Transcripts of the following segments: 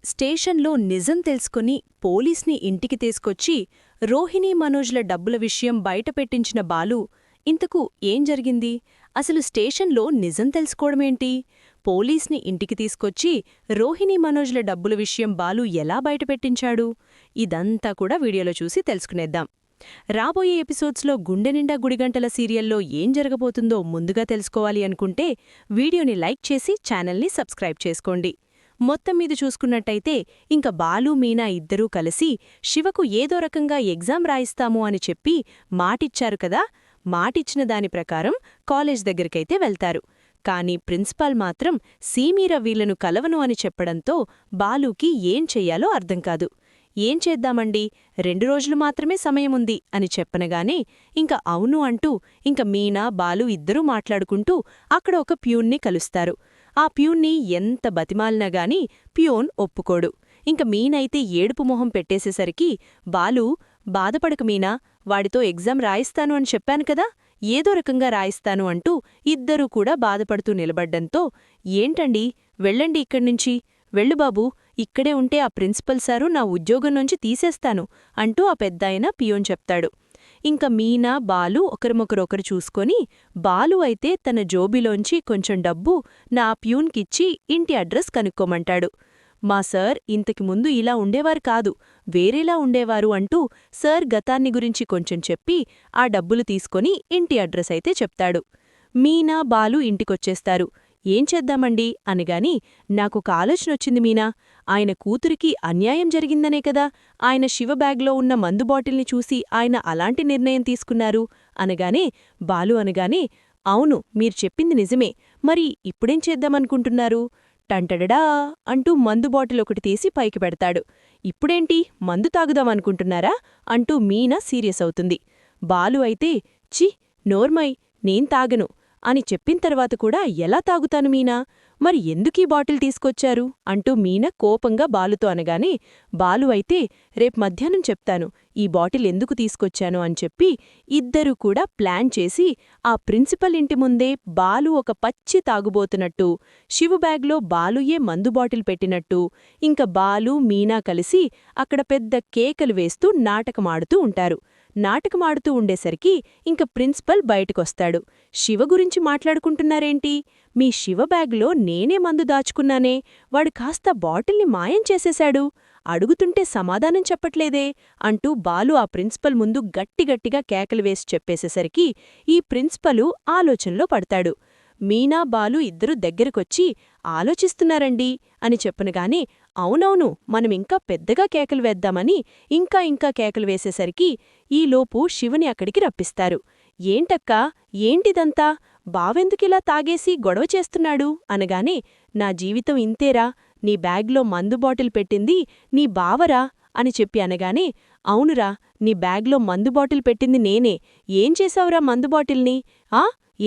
స్టేషన్లో నిజం తెలుసుకుని పోలీస్ని ఇంటికి తీసుకొచ్చి రోహిణీ మనోజ్ల డబ్బుల విషయం బయటపెట్టించిన బాలు ఇంతకు ఏం జరిగింది? అసలు స్టేషన్లో నిజం తెలుసుకోవడమేంటి? పోలీస్ని ఇంటికి తీసుకొచ్చి రోహిణీ మనోజ్ల డబ్బుల విషయం బాలు ఎలా బయటపెట్టించాడు? ఇదంతా కూడా వీడియోలో చూసి తెలుసుకునేద్దాం. రాబోయే ఎపిసోడ్స్లో గుండెనిండా గుడిగంటల సీరియల్లో ఏం జరగబోతుందో ముందుగా తెలుసుకోవాలి అనుకుంటే వీడియోని లైక్ చేసి ఛానల్ని సబ్స్క్రైబ్ చేసుకోండి. మొత్తం మీద చూసుకున్నట్టయితే ఇంక బాలు మీనా ఇద్దరూ కలిసి శివకు ఏదో రకంగా ఎగ్జామ్ రాయిస్తాము అని చెప్పి మాటిచ్చారు కదా. మాటిచ్చిన దాని ప్రకారం కాలేజ్ దగ్గరికైతే వెళ్తారు. కాని ప్రిన్సిపాల్ మాత్రం సీమీర వీళ్లను కలవను అని చెప్పడంతో బాలుకి ఏం చెయ్యాలో అర్థంకాదు. ఏం చేద్దామండి, 2 రోజులు మాత్రమే సమయముంది అని చెప్పనగానే ఇంక అవును అంటూ ఇంక మీనా బాలు ఇద్దరూ మాట్లాడుకుంటూ అక్కడ ఒక ప్యూన్ని కలుస్తారు. ఆ ప్యూన్ని ఎంత బతిమాలినాగాని ప్యూన్ ఒప్పుకోడు. ఇంక మీనైతే ఏడుపు మొహం పెట్టేసేసరికి బాలు, బాధపడక మీనా, వాడితో ఎగ్జామ్ రాయిస్తాను అని చెప్పాను కదా, ఏదో రకంగా రాయిస్తాను అంటూ ఇద్దరూ కూడా బాధపడుతూ నిలబడ్డంతో ఏంటండి, వెళ్ళండి ఇక్కడ్నుంచి, వెళ్ళు బాబూ, ఇక్కడే ఉంటే ఆ ప్రిన్సిపల్ సారు నా ఉద్యోగం నుంచి తీసేస్తాను అంటూ ఆ పెద్దాయన పియోన్ చెప్తాడు. ఇంక మీనా బాలు ఒకరిమొకరొకరు చూసుకొని బాలు అయితే తన జోబీలోంచి కొంచెం డబ్బు నా ప్యూన్కిచ్చి ఇంటి అడ్రస్ కనుక్కోమంటాడు. మా సార్ ఇంతకి ముందు ఇలా ఉండేవారు కాదు, వేరేలా ఉండేవారు అంటూ సార్ గతాన్ని గురించి కొంచెం చెప్పి ఆ డబ్బులు తీసుకొని ఇంటి అడ్రస్ అయితే చెప్తాడు. మీనా బాలు ఇంటికొచ్చేస్తారు. ఏం చేద్దామండి అనగాని నాకొక ఆలోచనొచ్చింది మీనా, ఆయన కూతురికి అన్యాయం జరిగిందనే కదా ఆయన శివ బ్యాగ్లో ఉన్న మందు బాటిల్ని చూసి ఆయన అలాంటి నిర్ణయం తీసుకున్నారు అనగానే బాలు అనగానే అవును, మీరు చెప్పింది నిజమే, మరి ఇప్పుడేం చేద్దామనుకుంటున్నారు? టంటడడా అంటూ మందు బాటిల్ ఒకటి తీసి పైకి పెడతాడు. ఇప్పుడేంటి, మందు తాగుదామనుకుంటున్నారా అంటూ మీనా సీరియస్ అవుతుంది. బాలు అయితే చి నోర్మై, నేన్ తాగను అని చెప్పిన తర్వాత కూడా ఎలా తాగుతాను మీనా, మరి ఎందుకీ బాటిల్ తీసుకొచ్చారు అంటూ మీనా కోపంగా బాలుతో అనగానే బాలు అయితే రేపు మధ్యాహ్నం చెప్తాను ఈ బాటిల్ ఎందుకు తీసుకొచ్చాను అని చెప్పి ఇద్దరూ కూడా ప్లాన్ చేసి ఆ ప్రిన్సిపల్ ఇంటి ముందే బాలు ఒక పచ్చి తాగుబోతున్నట్టు, శివు బ్యాగ్లో బాలుయే మందు బాటిల్ పెట్టినట్టు ఇంక బాలు మీనా కలిసి అక్కడ పెద్ద కేకలు వేస్తూ నాటకమాడుతూ ఉంటారు. నాటకమాడుతూ ఉండేసరికి ఇంక ప్రిన్సిపల్ బయటకొస్తాడు. శివ గురించి మాట్లాడుకుంటున్నారేంటి, మీ శివ బ్యాగ్లో నేనే మందు దాచుకున్నానే, వాడు కాస్త బాటిల్ని మాయం చేసేశాడు, అడుగుతుంటే సమాధానం చెప్పట్లేదే అంటూ బాలు ఆ ప్రిన్సిపల్ ముందు గట్టిగట్టిగా కేకలు వేసి చెప్పేసేసరికి ఈ ప్రిన్సిపలు ఆలోచనలో పడతాడు. మీనా బాలు ఇద్దరూ దగ్గరకొచ్చి ఆలోచిస్తున్నారండి అని చెప్పనుగానే అవునవును, మనమింకా పెద్దగా కేకలు వేద్దామని ఇంకా కేకలు వేసేసరికి ఈలోపు శివుని అక్కడికి రప్పిస్తారు. ఏంటక్కా, ఏంటిదంతా, బావెందుకిలా తాగేసి గొడవ చేస్తున్నాడు అనగానే నా జీవితం ఇంతేరా, నీ బ్యాగ్లో మందు బాటిల్ పెట్టింది నీ బావరా అని చెప్పి అనగానే అవునురా, నీ బ్యాగ్లో మందు బాటిల్ పెట్టింది నేనే, ఏం చేశావురా మందు బాటిల్ని,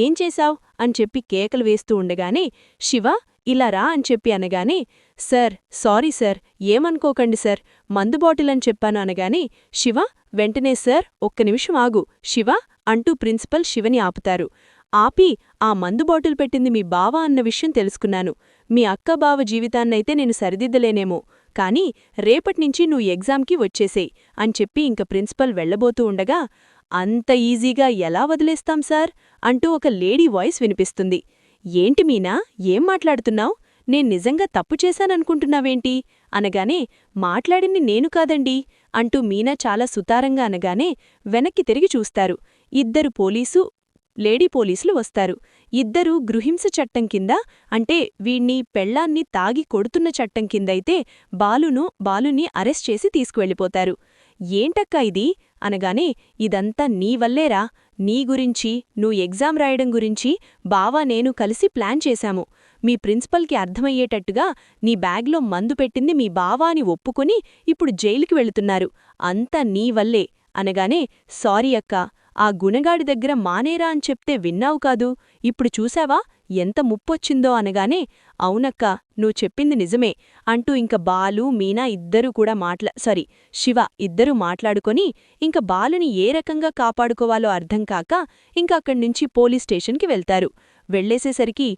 ఏం చేశావ్ అని చెప్పి కేకలు వేస్తూ ఉండగానే శివ ఇలా రా అని చెప్పి అనగానే సార్, సారీ సార్, ఏమనుకోకండి సార్, మందు బాటిల్ అని చెప్పాను అనగానే శివ వెంటనే సార్ ఒక్క నిమిషం ఆగు శివ అంటూ ప్రిన్సిపల్ శివని ఆపుతారు. ఆపి ఆ మందు బాటిల్ పెట్టింది మీ బావ అన్న విషయం తెలుసుకున్నాను, మీ అక్క బావ జీవితాన్నైతే నేను సరిదిద్దలేనేమో, కానీ రేపట్నించి నువ్వు ఎగ్జామ్కి వచ్చేసేయ్ అని చెప్పి ఇంక ప్రిన్సిపల్ వెళ్లబోతూ ఉండగా అంత ఈజీగా ఎలా వదిలేస్తాం సార్ అంటూ ఒక లేడీ వాయిస్ వినిపిస్తుంది. ఏంటి మీనా, ఏం మాట్లాడుతున్నావ్, నేను నిజంగా తప్పు చేశాననుకుంటున్నావేంటి అనగానే మాట్లాడింది నేను కాదండి అంటూ మీనా చాలా సుతారంగా అనగానే వెనక్కి తిరిగి చూస్తారు. ఇద్దరు లేడీ పోలీసులు వస్తారు. ఇద్దరూ గృహింస చట్టం కింద, అంటే వీణ్ణి పెళ్లాన్ని తాగి కొడుతున్న చట్టం కిందైతే బాలుని అరెస్ట్ చేసి తీసుకువెళ్ళిపోతారు. ఏంటక్కా ఇది అనగానే ఇదంతా నీ వల్లేరా, నీ గురించి, నువ్వు ఎగ్జామ్ రాయడం గురించి బావా నేను కలిసి ప్లాన్ చేశాము, మీ ప్రిన్సిపల్కి అర్థమయ్యేటట్టుగా నీ బ్యాగ్లో మందు పెట్టింది మీ బావా అని ఒప్పుకొని ఇప్పుడు జైలుకి వెళుతున్నారు, అంతా నీ వల్లే అనగానే సారీ అక్కా, ఆ గుణగాడి దగ్గర మానేరా అని చెప్తే విన్నావు కాదు, ఇప్పుడు చూశావా ఎంత ముప్పొచ్చిందో అనగానే అవునక్కా, నువ్వు చెప్పింది నిజమే అంటూ ఇంక బాలు మీనా ఇద్దరూ కూడా శివ ఇద్దరూ మాట్లాడుకొని ఇంక బాలుని ఏ రకంగా కాపాడుకోవాలో అర్థంకాక ఇంక అక్కడ్నుంచి పోలీస్ స్టేషన్కి వెళ్తారు. వెళ్ళేసేసరికి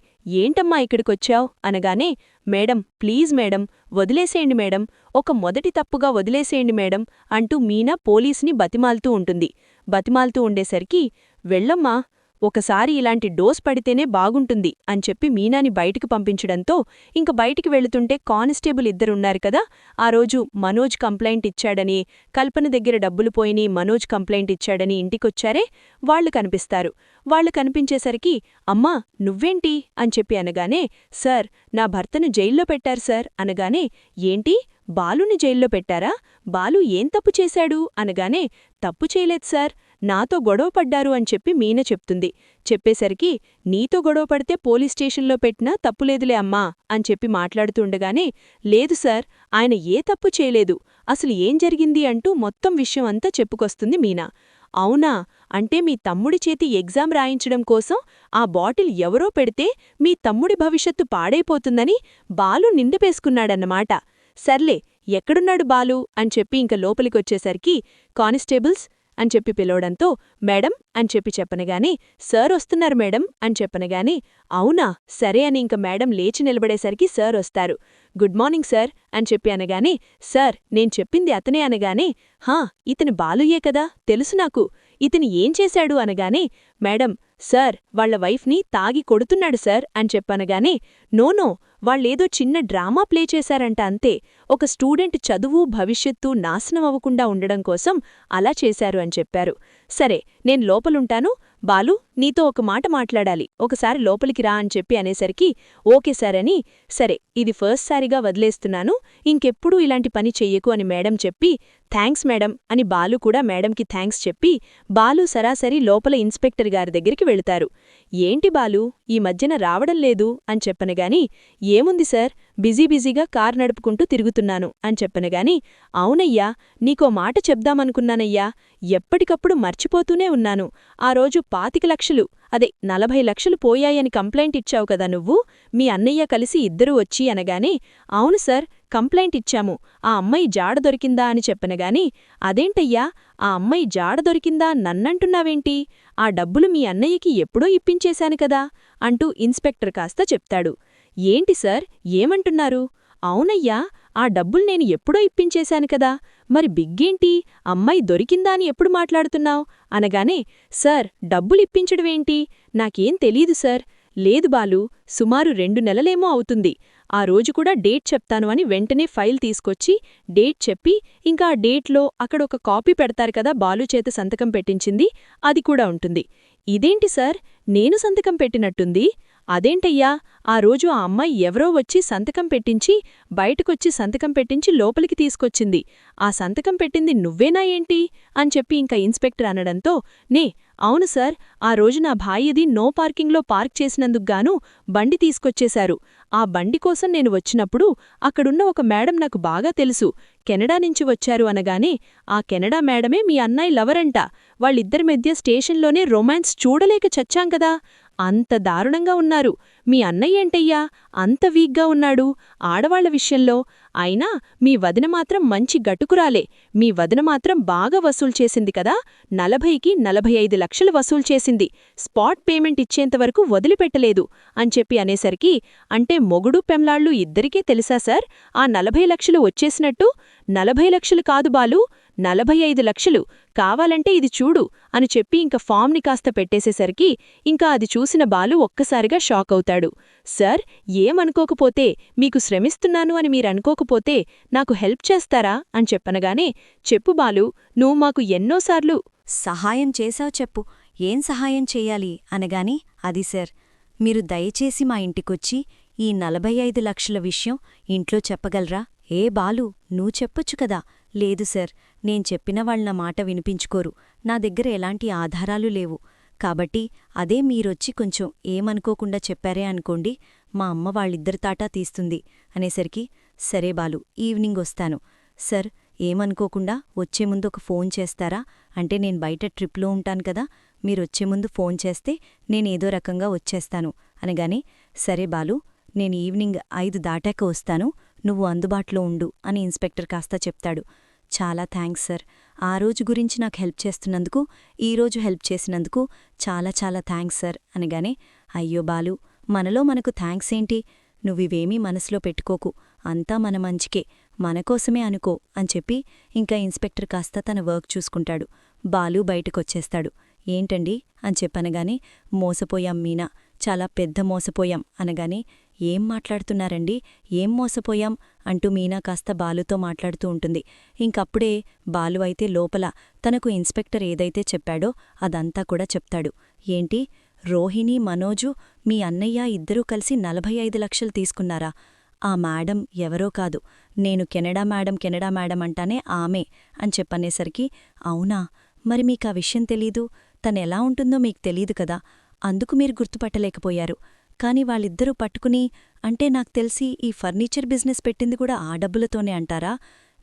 ఏంటమ్మా ఇక్కడికొచ్చావ్ అనగానే మేడం ప్లీజ్ మేడం వదిలేసేయండి మేడం ఒక మొదటి తప్పుగా వదిలేసేయండి మేడం అంటూ మీనా పోలీసుని బతిమాలుతూ ఉంటుంది. బతిమాలుతూ ఉండేసరికి వెళ్ళమ్మా ఒకసారి ఇలాంటి డోస్ పడితేనే బాగుంటుంది అని చెప్పి మీనాని బయటికి పంపించడంతో ఇంక బయటికి వెళుతుంటే కానిస్టేబుల్ ఇద్దరున్నారు కదా, ఆ రోజు మనోజ్ కంప్లైంట్ ఇచ్చాడని, కల్పన దగ్గర డబ్బులు పోయిని మనోజ్ కంప్లైంట్ ఇచ్చాడని ఇంటికొచ్చారే వాళ్లు కనిపిస్తారు. వాళ్లు కనిపించేసరికి అమ్మా నువ్వేంటి అని చెప్పి అనగానే సార్ నా భర్తను జైల్లో పెట్టారు సార్ అనగానే ఏంటి బాలుని జైల్లో పెట్టారా? బాలు ఏం తప్పు చేశాడు అనగానే తప్పు చేయలేదు సార్, నాతో గొడవ పడ్డారు అని చెప్పి మీన చెప్తుంది. చెప్పేసరికి నీతో గొడవ పడితే పోలీస్ స్టేషన్లో పెట్టినా తప్పులేదులే అమ్మా అని చెప్పి మాట్లాడుతుండగానే లేదు సార్ ఆయన ఏ తప్పు చేయలేదు, అసలు ఏం జరిగింది అంటూ మొత్తం విషయం అంతా చెప్పుకొస్తుంది మీనా. అవునా, అంటే మీ తమ్ముడి చేతి ఎగ్జామ్ రాయించడం కోసం ఆ బాటిల్ ఎవరో పెడితే మీ తమ్ముడి భవిష్యత్తు పాడైపోతుందని బాలు నిందపేసుకున్నాడన్నమాట. సర్లే ఎక్కడున్నాడు బాలు అని చెప్పి ఇంక లోపలికొచ్చేసరికి కానిస్టేబుల్స్ అని చెప్పి పిలవడంతో మేడం అని చెప్పి చెప్పనగానే సార్ వస్తున్నారు మేడం అని చెప్పనగానే అవునా సరే అని ఇంక మేడం లేచి నిలబడేసరికి సార్ వస్తారు. గుడ్ మార్నింగ్ సార్ అని చెప్పి అనగానే సార్ నేను చెప్పింది అతనే అనగానే హా ఇతని బాలుయే కదా తెలుసు నాకు, ఇతని ఏం చేశాడు అనగానే మేడం సార్ వాళ్ల వైఫ్ని తాగి కొడుతున్నాడు సార్ అని చెప్పనగానే నోనో వాళ్ళేదో చిన్న డ్రామా ప్లే చేశారంట అంతే, ఒక స్టూడెంట్ చదువు భవిష్యత్తు నాశనమవ్వకుండా ఉండడం కోసం అలా చేశారు అని చెప్పారు. సరే నేను లోపలుంటాను, బాలు నీతో ఒక మాట మాట్లాడాలి, ఒకసారి లోపలికి రా అని చెప్పి అనేసరికి ఓకే సార్ అని సరే ఇది ఫస్ట్ సారిగా వదిలేస్తున్నాను, ఇంకెప్పుడూ ఇలాంటి పని చెయ్యకు అని మేడం చెప్పి థ్యాంక్స్ మేడం అని బాలు కూడా మేడంకి థ్యాంక్స్ చెప్పి బాలు సరాసరి లోపల ఇన్స్పెక్టర్ గారి దగ్గరికి వెళుతారు. ఏంటి బాలు ఈ మధ్యన రావడం లేదు అని చెప్పనగాని ఏముంది సార్ బిజీగా కార్ నడుపుకుంటూ తిరుగుతున్నాను అని చెప్పనగాని అవునయ్యా నీకో మాట చెప్దామనుకున్నానయ్యా, ఎప్పటికప్పుడు మర్చిపోతూనే ఉన్నాను, ఆ రోజు 25 లక్షలు అదే 40 లక్షలు పోయాయని కంప్లైంట్ ఇచ్చావు కదా నువ్వు, మీ అన్నయ్య కలిసి ఇద్దరూ వచ్చి అనగానే అవును సార్ కంప్లైంట్ ఇచ్చాము, ఆ అమ్మాయి జాడ దొరికిందా అని చెప్పనగాని అదేంటయ్యా ఆ అమ్మాయి జాడ దొరికిందా నన్నంటున్నావేంటి, ఆ డబ్బులు మీ అన్నయ్యకి ఎప్పుడో ఇప్పించేశాను కదా అంటూ ఇన్స్పెక్టర్ కాస్త చెప్తాడు. ఏంటి సార్ ఏమంటున్నారు? అవునయ్యా ఆ డబ్బులు నేను ఎప్పుడో ఇప్పించేశాను కదా, మరి బిగ్గేంటి అమ్మాయి దొరికిందా అని ఎప్పుడు మాట్లాడుతున్నావ్ అనగానే సార్ డబ్బులిప్పించడమేంటి నాకేం తెలీదు సార్, లేదు బాలు సుమారు 2 నెలలేమో అవుతుంది, ఆ రోజు కూడా డేట్ చెప్తాను అని వెంటనే ఫైల్ తీసుకొచ్చి డేట్ చెప్పి ఇంకా ఆ డేట్లో అక్కడొక కాపీ పెడతారు కదా బాలు చేత సంతకం పెట్టించింది అది కూడా ఉంటుంది. ఇదేంటి సార్ నేను సంతకం పెట్టినట్టుంది, అదేంటయ్యా ఆ రోజు ఆ అమ్మాయి ఎవరో వచ్చి సంతకం పెట్టించి బయటకొచ్చి సంతకం పెట్టించి లోపలికి తీసుకొచ్చింది, ఆ సంతకం పెట్టింది నువ్వేనా ఏంటి అని చెప్పి ఇంకా ఇన్స్పెక్టర్ అనడంతో నే అవును సార్ ఆ రోజు నా భాయ్యది నో పార్కింగ్లో పార్క్ చేసినందుకుగాను బండి తీసుకొచ్చేశారు, ఆ బండి కోసం నేను వచ్చినప్పుడు అక్కడున్న ఒక మేడం నాకు బాగా తెలుసు, కెనడా నుంచి వచ్చారు అనగానే ఆ కెనడా మేడమే మీ అన్నయ్య లవరంట, వాళ్ళిద్దరి మధ్య స్టేషన్లోనే రొమాన్స్ చూడలేక చచ్చాంకదా, అంత దారుణంగా ఉన్నారు, మీ అన్నయ్యేంటయ్యా అంత వీక్గా ఉన్నాడు ఆడవాళ్ల విషయంలో, అయినా మీ వదిన మాత్రం మంచి గట్టుకురాలే, మీ వదిన మాత్రం బాగా వసూలు చేసింది కదా, 40కి 45 లక్షలు వసూలు చేసింది, స్పాట్ పేమెంట్ ఇచ్చేంతవరకు వదిలిపెట్టలేదు అని చెప్పి అనేసరికి అంటే మొగుడు పెమ్లాళ్ళు ఇద్దరికీ తెలుసా సార్ ఆ 40 లక్షలు వచ్చేసినట్టు, 40 లక్షలు కాదు బాలు 45 లక్షలు, కావాలంటే ఇది చూడు అని చెప్పి ఇంక ఫామ్ని కాస్త పెట్టేసేసరికి ఇంకా అది చూసిన బాలు ఒక్కసారిగా షాక్ అవుతాడు. సార్ ఏమనుకోకపోతే మీకు శ్రమిస్తున్నాను అని మీరనుకోకపోతే నాకు హెల్ప్ చేస్తారా అని చెప్పనగానే చెప్పు బాలు నువ్వు మాకు ఎన్నోసార్లు సహాయం చేశావు చెప్పు, ఏం సహాయం చెయ్యాలి అనగాని అది సార్ మీరు దయచేసి మా ఇంటికొచ్చి ఈ 45 లక్షల విషయం ఇంట్లో చెప్పగలరా, ఏ బాలు నువ్వు చెప్పొచ్చు కదా, లేదు సార్ నేను చెప్పిన వాళ్ళ మాట వినిపించుకోరు, నా దగ్గర ఎలాంటి ఆధారాలు లేవు, కాబట్టి అదే మీరొచ్చి కొంచెం ఏమనుకోకుండా చెప్పారే అనుకోండి మా అమ్మ వాళ్ళిద్దరి తాటా తీస్తుంది అనేసరికి సరే బాలు ఈవినింగ్ వస్తాను, సర్ ఏమనుకోకుండా వచ్చే ముందు ఒక ఫోన్ చేస్తారా, అంటే నేను బయట ట్రిప్లో ఉంటాను కదా, మీరొచ్చే ముందు ఫోన్ చేస్తే నేనేదో రకంగా వచ్చేస్తాను అనగానే సరే బాలు నేను ఈవినింగ్ 5 దాటాక వస్తాను, నువ్వు అందుబాటులో ఉండు అని ఇన్స్పెక్టర్ కాస్త చెప్తాడు. చాలా థ్యాంక్స్ సార్, ఆ రోజు గురించి నాకు హెల్ప్ చేస్తున్నందుకు ఈరోజు హెల్ప్ చేసినందుకు చాలా చాలా థ్యాంక్స్ సార్ అనగానే అయ్యో బాలు, మనలో మనకు థ్యాంక్స్ ఏంటి? నువ్వివేమీ మనసులో పెట్టుకోకు, అంతా మన మంచికే, మనకోసమే అనుకో అని చెప్పి ఇంకా ఇన్స్పెక్టర్ కాస్త తన వర్క్ చూసుకుంటాడు. బాలు బయటకొచ్చేస్తాడు. ఏంటండి అని చెప్పనగానే, మోసపోయాం మీనా, చాలా పెద్ద మోసపోయాం అనగానే, ఏం మాట్లాడుతున్నారండి, ఏం మోసపోయాం అంటూ మీనా కాస్త బాలుతో మాట్లాడుతూ ఉంటుంది. ఇంకప్పుడే బాలు అయితే లోపల తనకు ఇన్స్పెక్టర్ ఏదైతే చెప్పాడో అదంతా కూడా చెప్తాడు. ఏంటి, రోహిణి, మనోజు, మీ అన్నయ్య ఇద్దరూ కలిసి 45 లక్షలు తీసుకున్నారా? ఆ మేడం ఎవరో కాదు, నేను కెనడా మేడం అంటానే ఆమె అని చెప్పనేసరికి, అవునా, మరి మీకా విషయం తెలీదు, తనెలా ఉంటుందో మీకు తెలీదు కదా, అందుకు మీరు గుర్తుపట్టలేకపోయారు. కాని వాళ్ళిద్దరూ పట్టుకుని, అంటే నాకు తెలిసి ఈ ఫర్నిచర్ బిజినెస్ పెట్టింది కూడా ఆ డబ్బులతోనే అంటారా?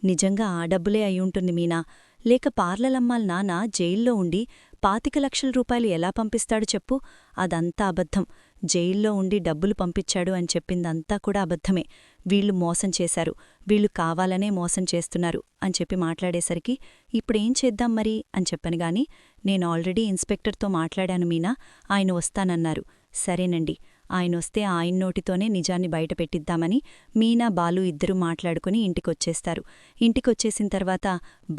నిజంగా ఆ డబ్బులే అయ్యుంటుంది మీనా, లేక పార్లలమ్మాల్ నాన్న జైల్లో ఉండి 25 లక్షల రూపాయలు ఎలా పంపిస్తాడు చెప్పు? అదంతా అబద్ధం. జైల్లో ఉండి డబ్బులు పంపించాడు అని చెప్పిందంతా కూడా అబద్ధమే. వీళ్ళు మోసం చేశారు, వీళ్ళు కావాలనే మోసం చేస్తున్నారు అని చెప్పి మాట్లాడేసరికి, ఇప్పుడేం చేద్దాం మరి అని చెప్పనుగాని, నేను ఆల్రెడీ ఇన్స్పెక్టర్తో మాట్లాడాను మీనా, ఆయన వస్తానన్నారు. సరేనండి, ఆయనొస్తే ఆయన నోటితోనే నిజాన్ని బయటపెట్టిద్దామని మీనా, బాలు ఇద్దరూ మాట్లాడుకుని ఇంటికొచ్చేస్తారు. ఇంటికొచ్చేసిన తర్వాత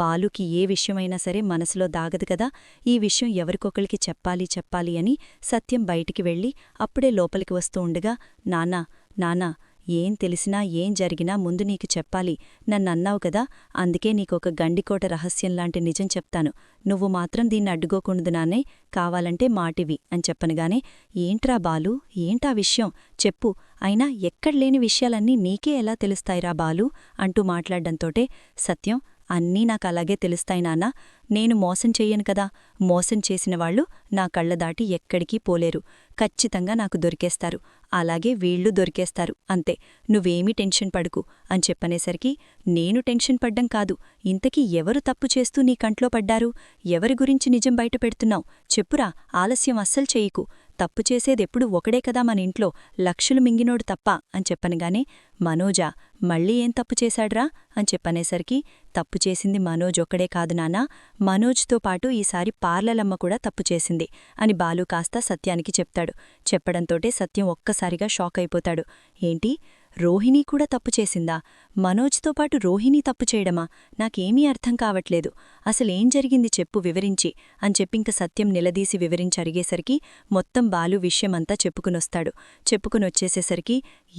బాలుకి ఏ విషయమైనా సరే మనసులో దాగదు కదా, ఈ విషయం ఎవరికొకరికి చెప్పాలి అని సత్యం బయటికి వెళ్ళి అప్పుడే లోపలికి వస్తూ ఉండగా, నాన్నా, ఏం తెలిసినా ఏం జరిగినా ముందు నీకు చెప్పాలి, నన్నన్నావు కదా, అందుకే నీకొక గండికోట రహస్యంలాంటి నిజం చెప్తాను, నువ్వు మాత్రం దీన్ని అడ్డుకోకూడదు నాన్నే, కావాలంటే మాటివి అని చెప్పనుగానే, ఏంట్రా బాలు, ఏంటా విషయం చెప్పు, అయినా ఎక్కడ్లేని విషయాలన్నీ నీకే ఎలా తెలుస్తాయిరా బాలు అంటూ మాట్లాడ్డంతోటే, సత్యం, అన్నీ నాకలాగే తెలుస్తాయి నాన్నా, నేను మోసం చెయ్యను కదా, మోసం చేసినవాళ్లు నా కళ్ల దాటి ఎక్కడికీ పోలేరు, ఖచ్చితంగా నాకు దొరికేస్తారు, అలాగే వీళ్ళు దొరికేస్తారు, అంతే, నువ్వేమీ టెన్షన్ పడుకు అని చెప్పనేసరికి, నేను టెన్షన్ పడ్డం కాదు, ఇంతకీ ఎవరు తప్పు చేస్తూ నీ కంట్లో పడ్డారు, ఎవరి గురించి నిజం బయటపెడుతున్నావు, చెప్పురా, ఆలస్యం అస్సలు చెయ్యకు, తప్పు చేసేదెప్పుడు ఒకడే కదా మన ఇంట్లో, లక్షలు మింగినోడు తప్ప అని చెప్పనగానే, మనోజా, మళ్ళీ ఏం తప్పు చేశాడ్రా అని చెప్పనేసరికి, తప్పు చేసింది మనోజ్ ఒక్కడే కాదు నాన్నా, మనోజ్తో పాటు ఈసారి పార్లలమ్మ కూడా తప్పు చేసింది అని బాలు కాస్త సత్యానికి చెప్తాడు. చెప్పడంతోటే సత్యం ఒక్కసారిగా షాక్ అయిపోతాడు. ఏంటి, రోహిణి కూడా తప్పు చేసిందా? మనోజ్తో పాటు రోహిణి తప్పు చేయడమా? నాకేమీ అర్థం కావట్లేదు, అసలేం జరిగింది చెప్పు వివరించి అని చెప్పింక సత్యం నిలదీసి వివరించరిగేసరికి మొత్తం బాలు విషయమంతా చెప్పుకునొస్తాడు. చెప్పుకునొచ్చేసేసరికి,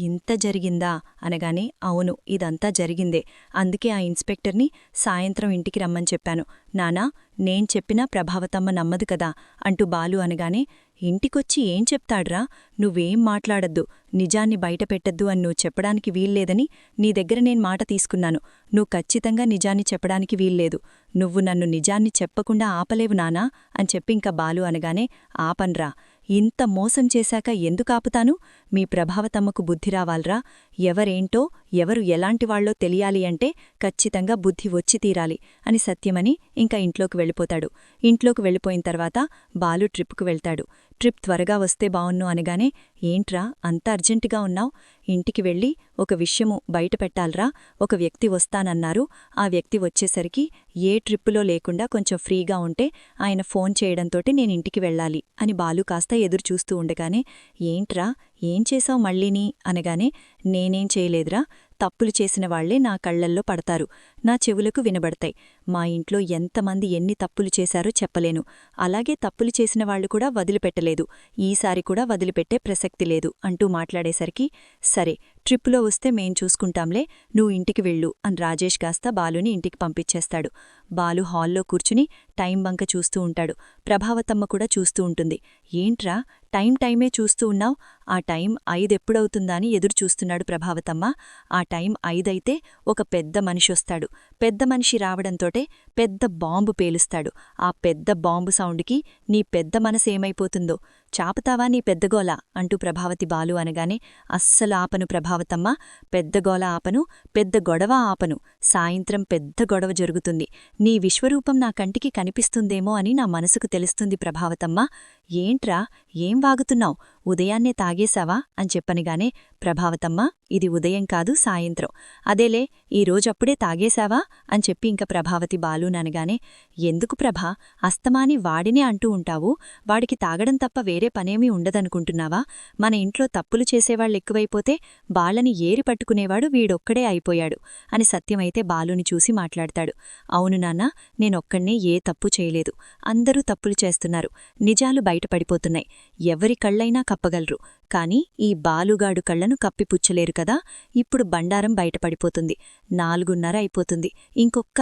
ఇంత జరిగిందా అనగానే, అవును, ఇదంతా జరిగిందే, అందుకే ఆ ఇన్స్పెక్టర్ని సాయంత్రం ఇంటికి రమ్మని చెప్పాను, నానా, నేను చెప్పినా ప్రభావతమ్మ నమ్మదు కదా అంటూ బాలు అనగానే, ఇంటికొచ్చి ఏం చెప్తాడ్రా, నువ్వేం మాట్లాడద్దు, నిజాన్ని బయటపెట్టద్దు అని నువ్వు చెప్పడానికి వీల్లేదని నీ దగ్గర నేను మాట తీసుకున్నాను, నువ్వు ఖచ్చితంగా నిజాన్ని చెప్పడానికి వీల్లేదు, నువ్వు నన్ను నిజాన్ని చెప్పకుండా ఆపలేవు నానా అని చెప్పింక బాలు అనగానే, ఆపన్రా, ఇంత మోసం చేశాక ఎందుకాపుతాను, మీ ప్రభావతమ్మకు బుద్ధి రావాల్రా, ఎవరేంటో ఎవరు ఎలాంటివాళ్లో తెలియాలి అంటే ఖచ్చితంగా బుద్ధి వచ్చి తీరాలి అని సత్యమని ఇంకా ఇంట్లోకి వెళ్ళిపోతాడు. ఇంట్లోకి వెళ్ళిపోయిన తర్వాత బాలు ట్రిప్కు వెళ్తాడు. ట్రిప్ త్వరగా వస్తే బావున్ను అనగానే, ఏంట్రా అంత అర్జెంటుగా ఉన్నావ్, ఇంటికి వెళ్ళి ఒక విషయము బయటపెట్టాల్రా, ఒక వ్యక్తి వస్తానన్నారు, ఆ వ్యక్తి వచ్చేసరికి ఏ ట్రిప్పులో లేకుండా కొంచెం ఫ్రీగా ఉంటే ఆయన ఫోన్ చేయడంతోటి నేనింటికి వెళ్ళాలి అని బాలు కాస్త ఎదురుచూస్తూ ఉండగానే, ఏంట్రా, ఏం చేశావు మళ్ళీని అనగానే, నేనేం చేయలేదురా, తప్పులు చేసిన వాళ్లే నా కళ్లల్లో పడతారు, నా చెవులకు వినబడతాయి, మా ఇంట్లో ఎంతమంది ఎన్ని తప్పులు చేశారో చెప్పలేను, అలాగే తప్పులు చేసిన వాళ్లు కూడా వదిలిపెట్టలేదు, ఈసారి కూడా వదిలిపెట్టే ప్రసక్తి లేదు అంటూ మాట్లాడేసరికి, సరే, ట్రిప్పులో వస్తే మేం చూసుకుంటాంలే, నువ్వు ఇంటికి వెళ్ళు అని రాజేష్ కాస్త బాలుని ఇంటికి పంపించేస్తాడు. బాలు హాల్లో కూర్చుని టైం బంక చూస్తూ ఉంటాడు. ప్రభావతమ్మ కూడా చూస్తూ ఉంటుంది. ఏంట్రా, టైమే చూస్తూ ఉన్నావ్, ఆ టైం 5 ఎప్పుడవుతుందా అని ఎదురుచూస్తున్నాడు ప్రభావతమ్మ. ఆ టైం 5 అయితే ఒక పెద్ద మనిషొస్తాడు. పెద్ద మనిషి రావడంతోటే పెద్ద బాంబు పేలుస్తాడు. ఆ పెద్ద బాంబు సౌండ్కి నీ పెద్ద మనసేమైపోతుందో, చాపుతావా నీ పెద్దగోల అంటూ ప్రభావతి బాలు అనగానే, అస్సలు ఆపను ప్రభావతమ్మ, పెద్దగోల ఆపను, పెద్ద గొడవ ఆపను, సాయంత్రం పెద్ద గొడవ జరుగుతుంది, నీ విశ్వరూపం నా కంటికి కనిపిస్తుందేమో అని నా మనసుకు తెలుస్తుంది ప్రభావతమ్మ, ఏంట్రా, ఏం వాగుతున్నావ్, ఉదయాన్నే తాగేశావా అని చెప్పనిగానే ప్రభావతమ్మ ఇది ఉదయం కాదు సాయంత్రం. అదేలే ఈ రోజప్పుడే తాగేశావా అని చెప్పి ఇంక ప్రభావతి బాలుననగానే ఎందుకు ప్రభా అస్తమాని వాడినే అంటూ ఉంటావు, వాడికి తాగడం తప్ప వేరే పనేమీ ఉండదనుకుంటున్నావా? మన ఇంట్లో తప్పులు చేసేవాళ్ళెక్కువైపోతే బాళ్ళని ఏరి పట్టుకునేవాడు వీడొక్కడే అయిపోయాడు అని సత్యమైతే బాలుని చూసి మాట్లాడతాడు. అవును నాన్నా, నేనొక్కడ్నే ఏ తప్పు చేయలేదు, అందరూ తప్పులు చేస్తున్నారు, నిజాలు బయటపడిపోతున్నాయి. ఎవరి కళ్ళైనా కప్పగలరు, కాని ఈ బాలుగాడు కళ్లను కప్పిపుచ్చలేరు కదా. ఇప్పుడు బండారం బయటపడిపోతుంది. 4:30 అయిపోతుంది. ఇంకొక్క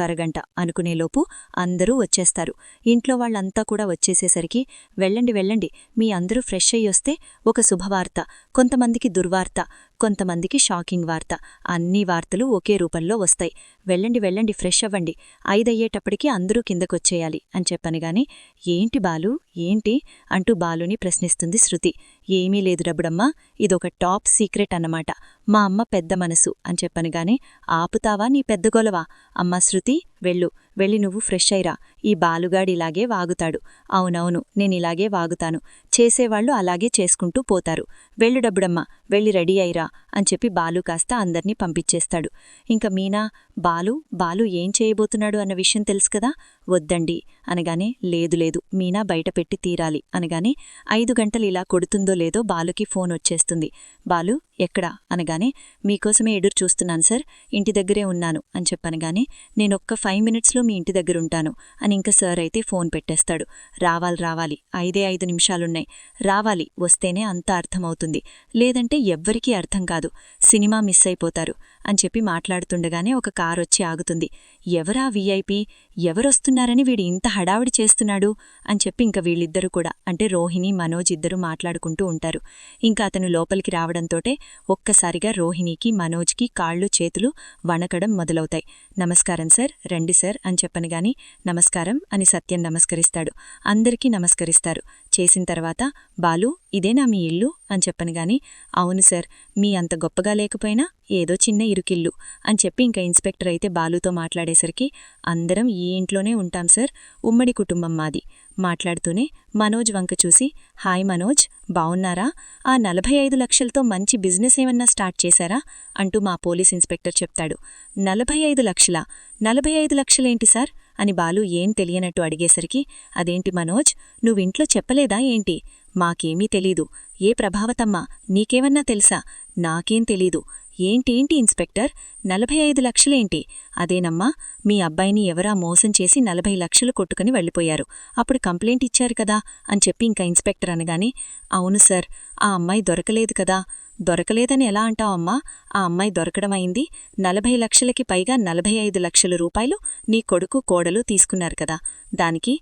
అరగంట అనుకునేలోపు అందరూ వచ్చేస్తారు. ఇంట్లో వాళ్ళంతా కూడా వచ్చేసేసరికి వెళ్ళండి, మీ అందరూ ఫ్రెష్ అయ్యొస్తే ఒక శుభవార్త, కొంతమందికి దుర్వార్త, కొంతమందికి షాకింగ్ వార్త, అన్ని వార్తలు ఒకే రూపంలో వస్తాయి. వెళ్ళండి ఫ్రెష్ అవ్వండి, 5 అయ్యేటప్పటికి అందరూ కిందకొచ్చేయాలి అని చెప్పనిగాని ఏంటి బాలు ఏంటి అంటూ బాలుని ప్రశ్నిస్తుంది శృతి. ఏమీ లేదు రబుడమ్మా, ఇదొక టాప్ సీక్రెట్ అన్నమాట, మా అమ్మ పెద్ద మనసు అని చెప్పనిగాని ఆపుతావా నీ పెద్ద గొలవా? అమ్మా శృతి వెళ్ళి నువ్వు ఫ్రెష్ అయిరా, ఈ బాలుగాడిలాగే వాగుతాడు. అవునవును, నేనిలాగే వాగుతాను, చేసేవాళ్లు అలాగే చేసుకుంటూ పోతారు. వెళ్ళు డబ్బుడమ్మా, వెళ్ళి రెడీ అయిరా అని చెప్పి బాలు కాస్త అందర్నీ పంపించేస్తాడు. ఇంక మీనా బాలు ఏం చేయబోతున్నాడు అన్న విషయం తెలుసు కదా. వద్దండి అనగానే లేదు మీనా బయటపెట్టి తీరాలి అనగానే 5 గంటలు ఇలా కొడుతుందో లేదో బాలుకి ఫోన్ వచ్చేస్తుంది. బాలు ఎక్కడా అనగానే మీకోసమే ఎదురు చూస్తున్నాను సార్, ఇంటి దగ్గరే ఉన్నాను అని చెప్పనగానే నేనొక్క 5 మినిట్స్లో మీ ఇంటి దగ్గరుంటాను అని ఇంక సార్ అయితే ఫోన్ పెట్టేస్తాడు. రావాలి 5 నిమిషాలున్నాయి, రావాలి, వస్తేనే అంతా అర్థమవుతుంది, లేదంటే ఎవ్వరికీ అర్థం కాదు, సినిమా మిస్ అయిపోతారు అని చెప్పి మాట్లాడుతుండగానే ఒక కారొచ్చి ఆగుతుంది. ఎవరా వీఐపీ, ఎవరొస్తున్నారని వీడి ఇంత హడావిడి చేస్తున్నాడు అని చెప్పి ఇంక వీళ్ళిద్దరూ కూడా అంటే రోహిణి మనోజ్ ఇద్దరూ మాట్లాడుకుంటూ ఉంటారు. ఇంకా అతను లోపలికి రావడంతోటే ఒక్కసారిగా రోహిణికి మనోజ్కి కాళ్ళు చేతులు వణకడం మొదలవుతాయి. నమస్కారం సార్, రండి సార్ అని చెప్పనగాని నమస్కారం అని సత్యం నమస్కరిస్తాడు. అందరికీ నమస్కరిస్తారు. చేసిన తర్వాత బాలు ఇదేనా మీ ఇల్లు అని చెప్పనగాని అవును సార్, మీ అంత గొప్పగా లేకపోయినా ఏదో చిన్న ఇరుకిల్లు అని చెప్పి ఇంకా ఇన్స్పెక్టర్ అయితే బాలుతో మాట్లాడేసరికి అందరం ఈ ఇంట్లోనే ఉంటాం సార్, ఉమ్మడి కుటుంబం మాది మాట్లాడుతూనే మనోజ్ వంక చూసి హాయ్ మనోజ్, బావున్నారా? ఆ 45 లక్షలతో మంచి బిజినెస్ ఏమన్నా స్టార్ట్ చేశారా అంటూ మా పోలీస్ ఇన్స్పెక్టర్ చెప్తాడు. 45 లక్షలా? 45 లక్షలేంటి సార్ అని బాలు ఏం తెలియనట్టు అడిగేసరికి అదేంటి మనోజ్, నువ్వింట్లో చెప్పలేదా ఏంటి? మాకేమీ తెలీదు. ఏ ప్రభావతమ్మా, నీకేమన్నా తెలుసా? నాకేం తెలీదు. ఏంటి ఇన్స్పెక్టర్, 45 లక్షలేంటి? అదేనమ్మా, మీ అబ్బాయిని ఎవరా మోసం చేసి 40 లక్షలు కొట్టుకుని వెళ్ళిపోయారు, అప్పుడు కంప్లైంట్ ఇచ్చారు కదా అని చెప్పి ఇంకా ఇన్స్పెక్టర్ అనగానే అవును సార్, ఆ అమ్మాయి దొరకలేదు కదా. దొరకలేదని ఎలా అంటావమ్మా? ఆ అమ్మాయి దొరకడమైంది. 40 లక్షలకి పైగా 45 లక్షల రూపాయలు నీ కొడుకు కోడలు తీసుకున్నారు కదా, దానికి